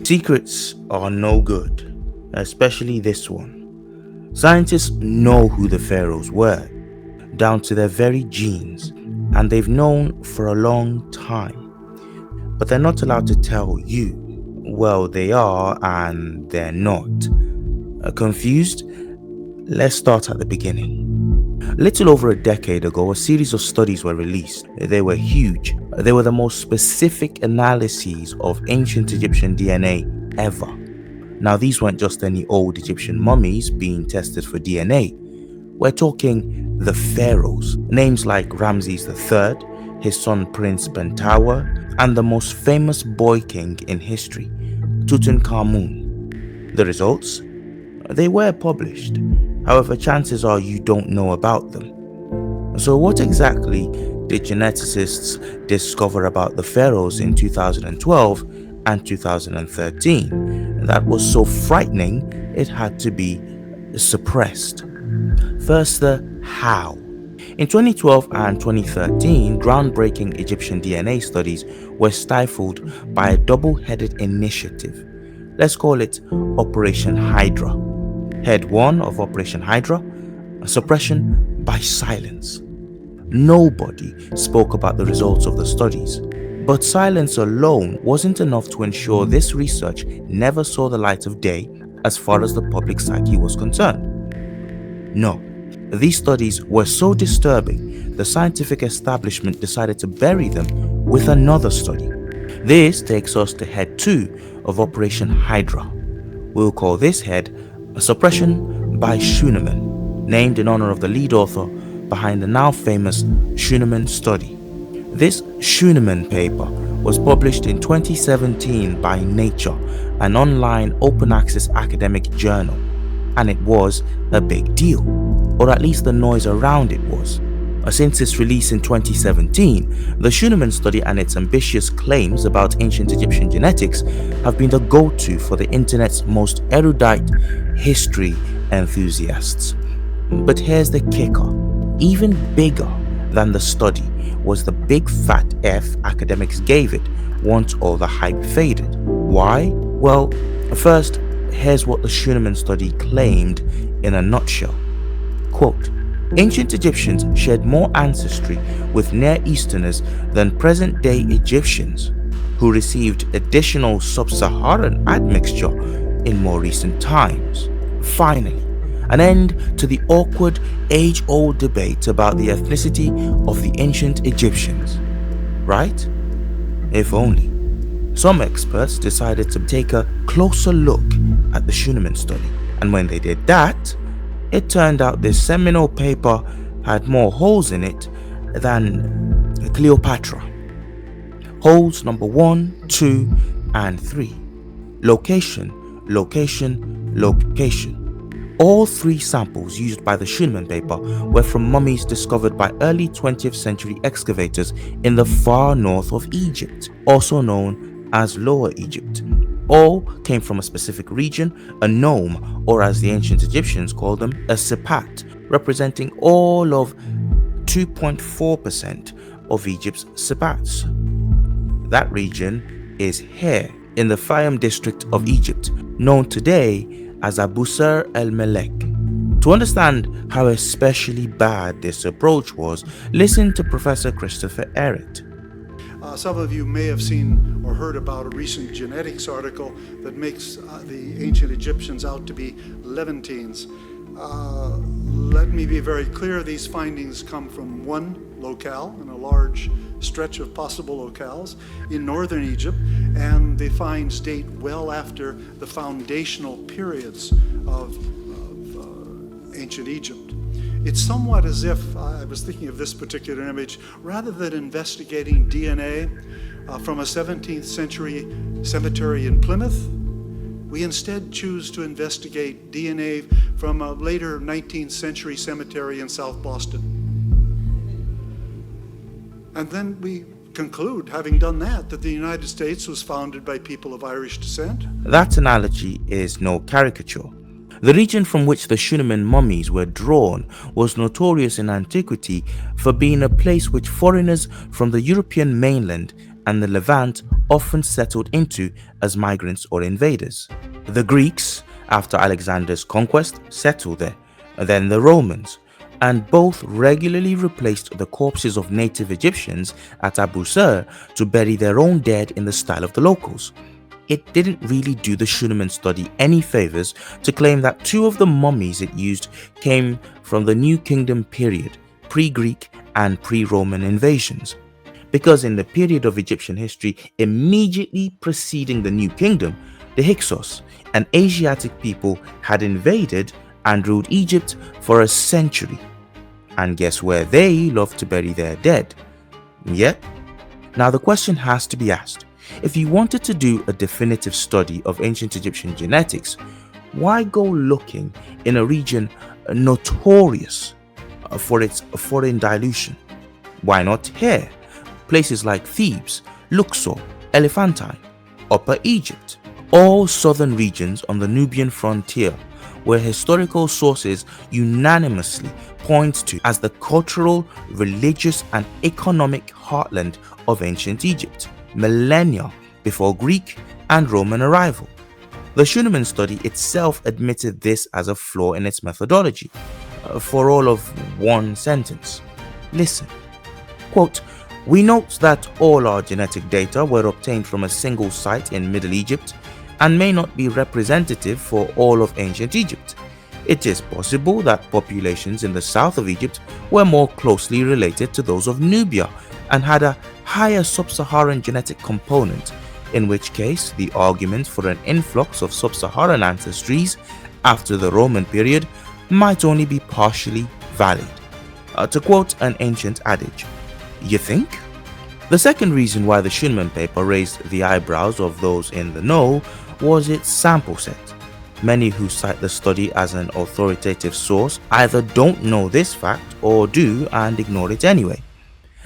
Secrets are no good, especially this one. Scientists know who the pharaohs were, down to their very genes, and they've known for a long time. But they're not allowed to tell you. Well, they are and they're not. Confused? Let's start at the beginning. A little over a decade ago, a series of studies were released. They were huge. They were the most specific analyses of ancient Egyptian DNA ever. Now, these weren't just any old Egyptian mummies being tested for DNA. We're talking the pharaohs, names like Ramesses III, his son Prince Bentawer, and the most famous boy king in history, Tutankhamun. The results? They were published. However, chances are you don't know about them. So what exactly did geneticists discover about the pharaohs in 2012 and 2013 that was so frightening it had to be suppressed? First, the how. In 2012 and 2013, groundbreaking Egyptian DNA studies were stifled by a double-headed initiative. Let's call it Operation Hydra. Head 1 of Operation Hydra, suppression by silence. Nobody spoke about the results of the studies, but silence alone wasn't enough to ensure this research never saw the light of day as far as the public psyche was concerned. No, these studies were so disturbing, the scientific establishment decided to bury them with another study. This takes us to Head 2 of Operation Hydra. We'll call this head Suppression by Schuenemann, named in honor of the lead author behind the now famous Schuenemann study. This Schuenemann paper was published in 2017 by Nature, an online open-access academic journal, and it was a big deal, or at least the noise around it was. Since its release in 2017, the Schuenemann study and its ambitious claims about ancient Egyptian genetics have been the go-to for the internet's most erudite history enthusiasts. But here's the kicker. Even bigger than the study was the big fat F academics gave it once all the hype faded. Why? Well, first, here's what the Schuenemann study claimed in a nutshell. Quote, ancient Egyptians shared more ancestry with Near Easterners than present-day Egyptians, who received additional Sub-Saharan admixture in more recent times. Finally, an end to the awkward, age-old debate about the ethnicity of the ancient Egyptians. Right? If only. Some experts decided to take a closer look at the Schuenemann study, and when they did that, it turned out this seminal paper had more holes in it than Cleopatra. Holes number 1, 2, and 3. Location, location, location. All 3 samples used by the Schuenemann paper were from mummies discovered by early 20th century excavators in the far north of Egypt, also known as Lower Egypt. All came from a specific region, a nome, or as the ancient Egyptians called them, a sepat, representing all of 2.4% of Egypt's sepats. That region is here in the Fayum district of Egypt, known today as Abu Sir el-Melek. To understand how especially bad this approach was, listen to Professor Christopher Ehret. Some of you may have seen or heard about a recent genetics article that makes the ancient Egyptians out to be Levantines. Let me be very clear, these findings come from one locale in a large stretch of possible locales in northern Egypt, and the finds date well after the foundational periods of ancient Egypt. It's somewhat as if, I was thinking of this particular image, rather than investigating DNA from a 17th century cemetery in Plymouth, we instead choose to investigate DNA from a later 19th century cemetery in South Boston. And then we conclude, having done that the United States was founded by people of Irish descent. That analogy is no caricature. The region from which the Schuenemann mummies were drawn was notorious in antiquity for being a place which foreigners from the European mainland and the Levant often settled into as migrants or invaders. The Greeks, after Alexander's conquest, settled there, then the Romans, and both regularly replaced the corpses of native Egyptians at Abu Sir to bury their own dead in the style of the locals. It didn't really do the Schuenemann study any favors to claim that two of the mummies it used came from the New Kingdom period, pre-Greek and pre-Roman invasions. Because in the period of Egyptian history immediately preceding the New Kingdom, the Hyksos, an Asiatic people, had invaded and ruled Egypt for a century. And guess where they love to bury their dead? Yep. Now the question has to be asked. If you wanted to do a definitive study of ancient Egyptian genetics, why go looking in a region notorious for its foreign dilution? Why not here? Places like Thebes, Luxor, Elephantine, Upper Egypt, all southern regions on the Nubian frontier, where historical sources unanimously point to as the cultural, religious and economic heartland of ancient Egypt, millennia before Greek and Roman arrival. The Schuenemann study itself admitted this as a flaw in its methodology, for all of one sentence. Listen, quote, "We note that all our genetic data were obtained from a single site in Middle Egypt and may not be representative for all of ancient Egypt. It is possible that populations in the south of Egypt were more closely related to those of Nubia and had a higher sub-Saharan genetic component, in which case the argument for an influx of sub-Saharan ancestries after the Roman period might only be partially valid." To quote an ancient adage, you think? The second reason why the Schuenemann paper raised the eyebrows of those in the know was its sample set. Many who cite the study as an authoritative source either don't know this fact or do and ignore it anyway.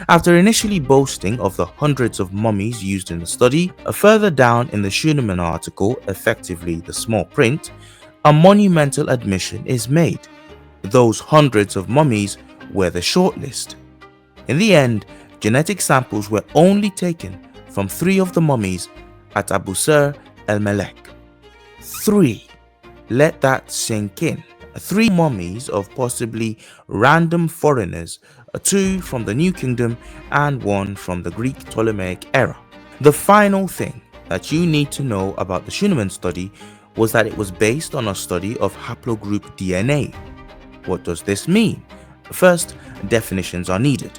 After initially boasting of the hundreds of mummies used in the study, further down in the Schuenemann article, effectively the small print, a monumental admission is made. Those hundreds of mummies were the shortlist. In the end, genetic samples were only taken from 3 of the mummies at Abu Sir el-Melek. 3. Let that sink in. 3 mummies of possibly random foreigners, 2 from the New Kingdom and 1 from the Greek Ptolemaic era. The final thing that you need to know about the Schuenemann study was that it was based on a study of haplogroup DNA. What does this mean? First, definitions are needed.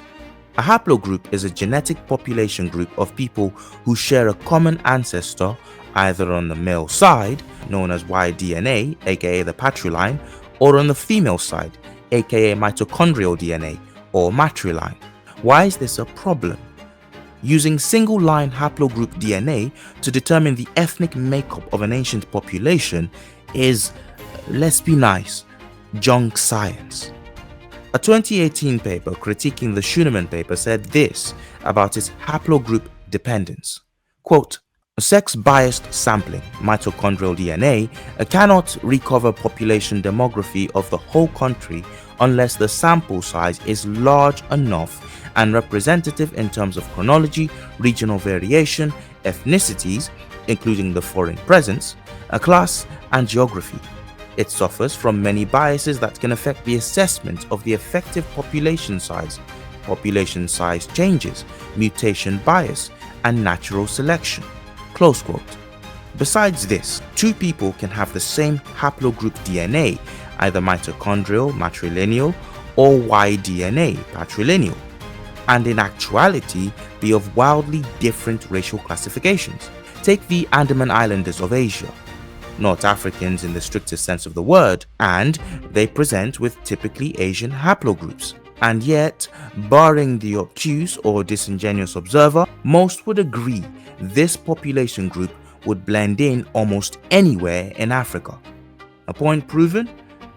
A haplogroup is a genetic population group of people who share a common ancestor either on the male side, known as Y-DNA, aka the patriline, or on the female side, aka mitochondrial DNA, or matriline. Why is this a problem? Using single-line haplogroup DNA to determine the ethnic makeup of an ancient population is, let's be nice, junk science. A 2018 paper critiquing the Schuenemann paper said this about its haplogroup dependence. Quote, "Sex-biased sampling, mitochondrial DNA, cannot recover population demography of the whole country unless the sample size is large enough and representative in terms of chronology, regional variation, ethnicities, including the foreign presence, class, and geography. It suffers from many biases that can affect the assessment of the effective population size changes, mutation bias, and natural selection." Close quote. Besides this, 2 people can have the same haplogroup DNA, either mitochondrial, matrilineal, or Y-DNA, patrilineal, and in actuality be of wildly different racial classifications. Take the Andaman Islanders of Asia, North Africans in the strictest sense of the word, and they present with typically Asian haplogroups. And yet, barring the obtuse or disingenuous observer, most would agree this population group would blend in almost anywhere in Africa. A point proven?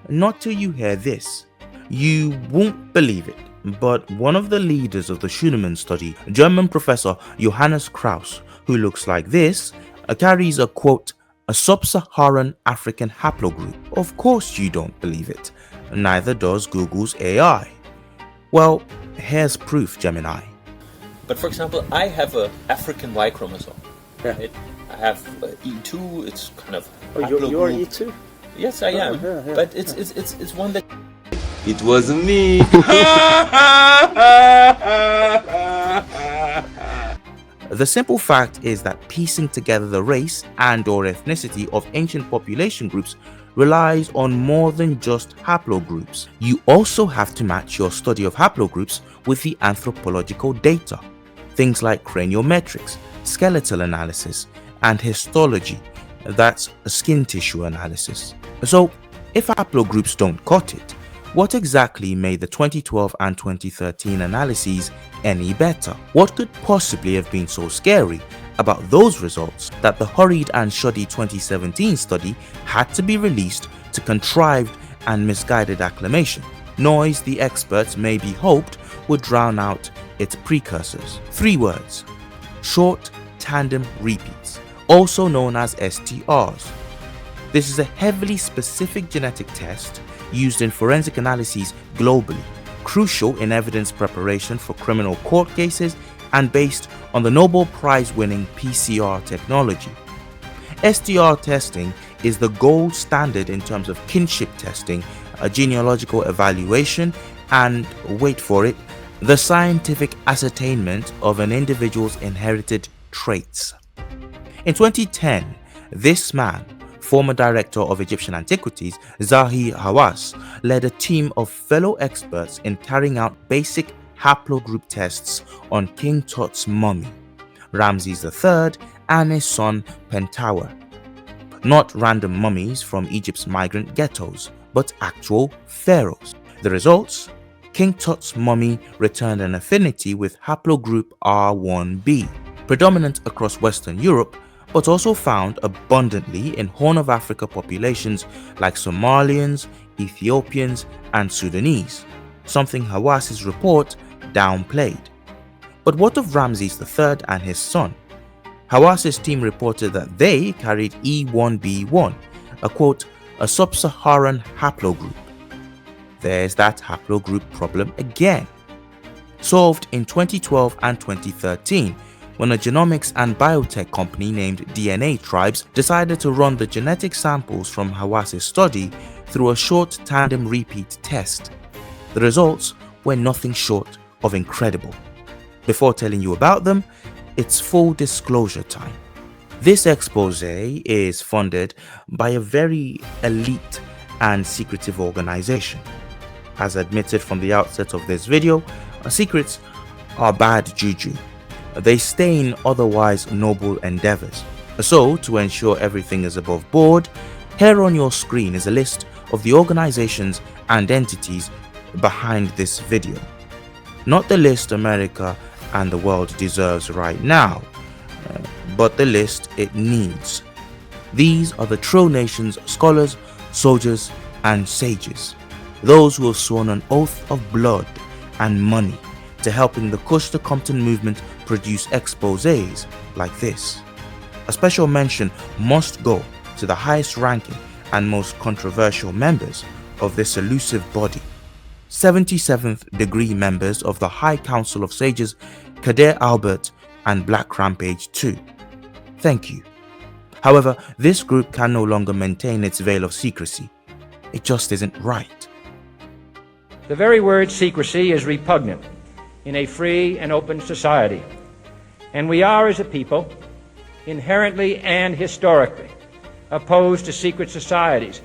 Not till you hear this. You won't believe it, but one of the leaders of the Schuenemann study, German professor Johannes Krauss, who looks like this, carries a quote, a Sub-Saharan African haplogroup. Of course you don't believe it, neither does Google's AI. Well, here's proof, Gemini. But for example, I have a African Y chromosome. Yeah. Right? I have E2. It's kind of. Oh, you're haplogroup. E2? Yes, I am. yeah, but it's one that. It wasn't me. The simple fact is that piecing together the race and/or ethnicity of ancient population groups relies on more than just haplogroups. You also have to match your study of haplogroups with the anthropological data, things like craniometrics, skeletal analysis, and histology, that's skin tissue analysis. So, if haplogroups don't cut it, what exactly made the 2012 and 2013 analyses any better? What could possibly have been so scary about those results that the hurried and shoddy 2017 study had to be released to contrived and misguided acclamation, noise the experts maybe hoped would drown out its precursors? 3 words: short tandem repeats, also known as STRs. This is a heavily specific genetic test used in forensic analyses globally, crucial in evidence preparation for criminal court cases, and based on the Nobel Prize-winning PCR technology. STR testing is the gold standard in terms of kinship testing, a genealogical evaluation, and, wait for it, the scientific ascertainment of an individual's inherited traits. In 2010, this man, former director of Egyptian antiquities, Zahi Hawass, led a team of fellow experts in carrying out basic haplogroup tests on King Tut's mummy, Ramesses III, and his son Pentawer. Not random mummies from Egypt's migrant ghettos, but actual pharaohs. The results? King Tut's mummy returned an affinity with haplogroup R1b, predominant across Western Europe, but also found abundantly in Horn of Africa populations like Somalians, Ethiopians, and Sudanese, something Hawass's report downplayed. But what of Ramesses III and his son? Hawass's team reported that they carried E1b1, a sub-Saharan haplogroup. There's that haplogroup problem again. Solved in 2012 and 2013, when a genomics and biotech company named DNA Tribes decided to run the genetic samples from Hawass's study through a short tandem repeat test. The results were nothing short of incredible. Before telling you about them, it's full disclosure time. This expose is funded by a very elite and secretive organization. As admitted from the outset of this video, secrets are bad juju. They stain otherwise noble endeavors. So, to ensure everything is above board, here on your screen is a list of the organizations and entities behind this video. Not the list America and the world deserves right now, but the list it needs. These are the Troll Nation's scholars, soldiers, and sages, those who have sworn an oath of blood and money to helping the Kush to Compton movement produce exposés like this. A special mention must go to the highest ranking and most controversial members of this elusive body, 77th degree members of the High Council of Sages, Kader Albert and Black Rampage 2. Thank you. However, this group can no longer maintain its veil of secrecy. It just isn't right. The very word secrecy is repugnant in a free and open society. And we are, as a people, inherently and historically opposed to secret societies.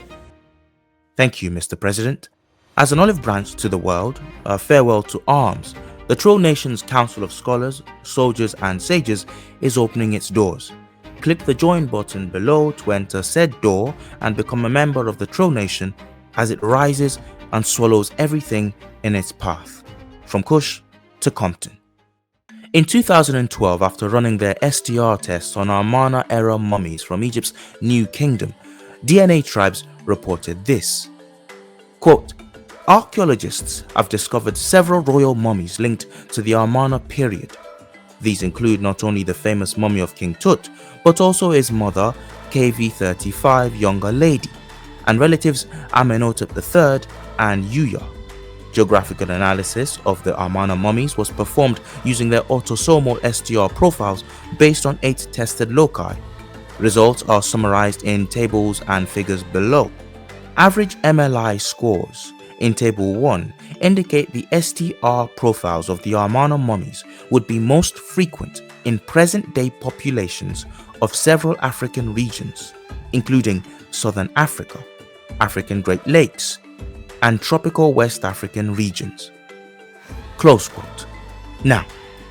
Thank you, Mr. President. As an olive branch to the world, a farewell to arms, the Troll Nation's Council of Scholars, Soldiers and Sages is opening its doors. Click the join button below to enter said door and become a member of the Troll Nation as it rises and swallows everything in its path, from Kush to Compton. In 2012, after running their STR tests on Amarna-era mummies from Egypt's New Kingdom, DNA Tribes reported this. Quote, archaeologists have discovered several royal mummies linked to the Amarna period. These include not only the famous mummy of King Tut, but also his mother, KV35 Younger Lady, and relatives Amenhotep III and Yuya. Geographical analysis of the Amarna mummies was performed using their autosomal STR profiles based on 8 tested loci. Results are summarized in tables and figures below. Average MLI scores in Table 1 indicate the STR profiles of the Amarna mummies would be most frequent in present-day populations of several African regions, including Southern Africa, African Great Lakes, and tropical West African regions. Close quote. Now,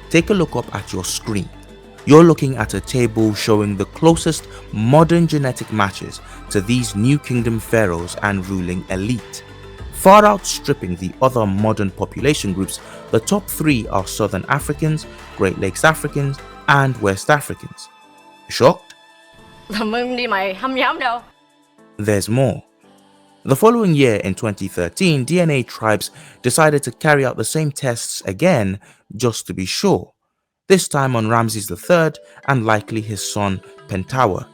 take a look up at your screen. You're looking at a table showing the closest modern genetic matches to these New Kingdom pharaohs and ruling elite. Far outstripping the other modern population groups, the top 3 are Southern Africans, Great Lakes Africans, and West Africans. Shocked? There's more. The following year in 2013, DNA tribes decided to carry out the same tests again just to be sure, this time on Ramesses III and likely his son Pentawer.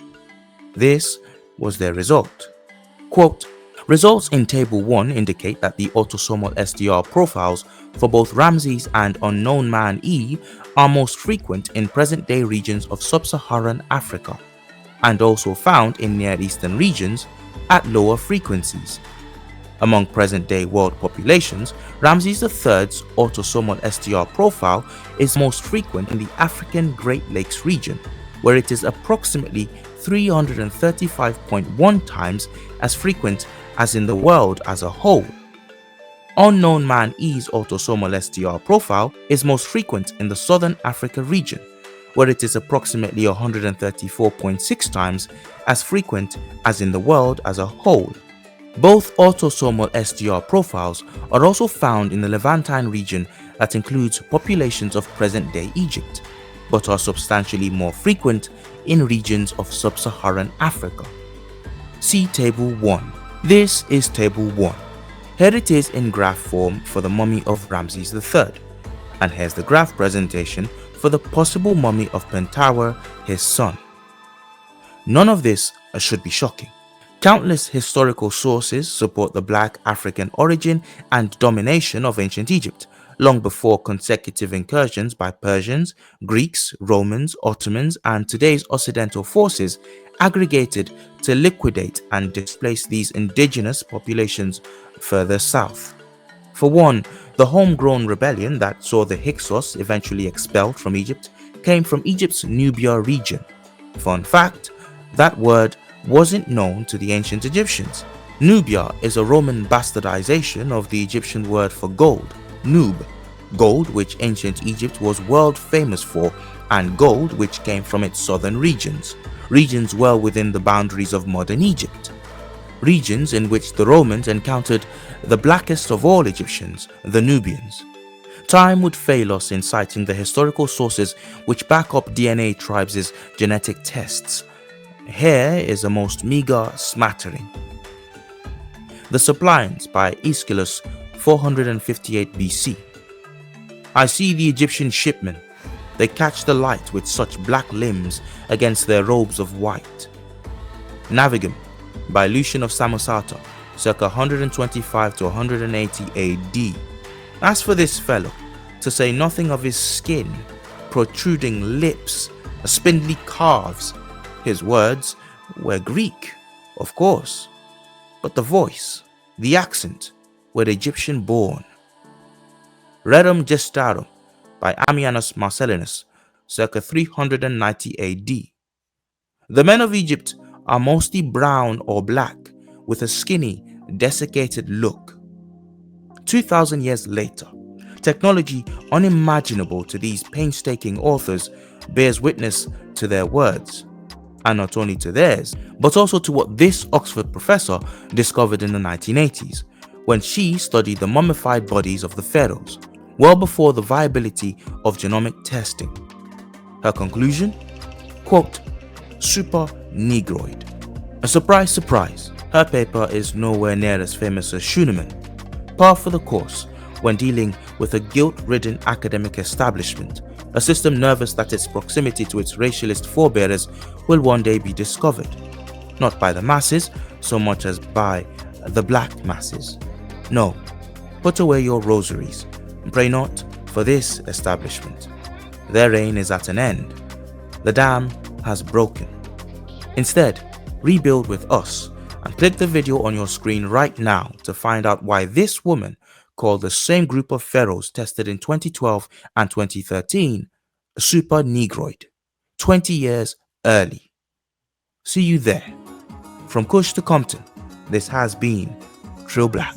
This was their result. Quote, results in Table 1 indicate that the autosomal STR profiles for both Ramesses and unknown man E are most frequent in present-day regions of Sub-Saharan Africa, and also found in Near Eastern regions at lower frequencies. Among present-day world populations, Ramesses III's autosomal STR profile is most frequent in the African Great Lakes region, where it is approximately 335.1 times as frequent as in the world as a whole. Unknown man E's autosomal STR profile is most frequent in the Southern Africa region, where it is approximately 134.6 times as frequent as in the world as a whole. Both autosomal STR profiles are also found in the Levantine region that includes populations of present-day Egypt, but are substantially more frequent in regions of Sub-Saharan Africa. See Table 1. This is Table 1. Here it is in graph form for the mummy of Ramesses III, and here's the graph presentation for the possible mummy of Pentawer, his son. None of this should be shocking. Countless historical sources support the black African origin and domination of ancient Egypt, long before consecutive incursions by Persians, Greeks, Romans, Ottomans, and today's Occidental forces aggregated to liquidate and displace these indigenous populations further south. For one, the homegrown rebellion that saw the Hyksos eventually expelled from Egypt came from Egypt's Nubia region. Fun fact, that word wasn't known to the ancient Egyptians. Nubia is a Roman bastardization of the Egyptian word for gold, nub, gold which ancient Egypt was world famous for, and gold which came from its southern regions well within the boundaries of modern Egypt. Regions in which the Romans encountered the blackest of all Egyptians, the Nubians. Time would fail us in citing the historical sources which back up DNA tribes' genetic tests. Here is a most meager smattering. The Suppliants by Aeschylus, 458 BC. I see the Egyptian shipmen. They catch the light with such black limbs against their robes of white. Navigum by Lucian of Samosata, circa 125 to 180 AD. As for this fellow, to say nothing of his skin, protruding lips, spindly calves, his words were Greek, of course, but the voice, the accent, were Egyptian born. Rerum Gestarum by Ammianus Marcellinus, circa 390 AD. The men of Egypt are mostly brown or black, with a skinny, desiccated look. 2,000 years later, technology unimaginable to these painstaking authors bears witness to their words, and not only to theirs, but also to what this Oxford professor discovered in the 1980s, when she studied the mummified bodies of the pharaohs, well before the viability of genomic testing. Her conclusion? Quote, super negroid. A surprise, surprise, her paper is nowhere near as famous as Schuenemann. Par for the course when dealing with a guilt-ridden academic establishment a system nervous that its proximity to its racialist forebears will one day be discovered, not by the masses so much as by the black masses. No, put away your rosaries and pray not for this establishment. Their reign is at an end. The dam has broken. Instead, rebuild with us and click the video on your screen right now to find out why this woman called the same group of pharaohs tested in 2012 and 2013 a super negroid, 20 years early. See you there. From Kush to Compton, this has been True Black.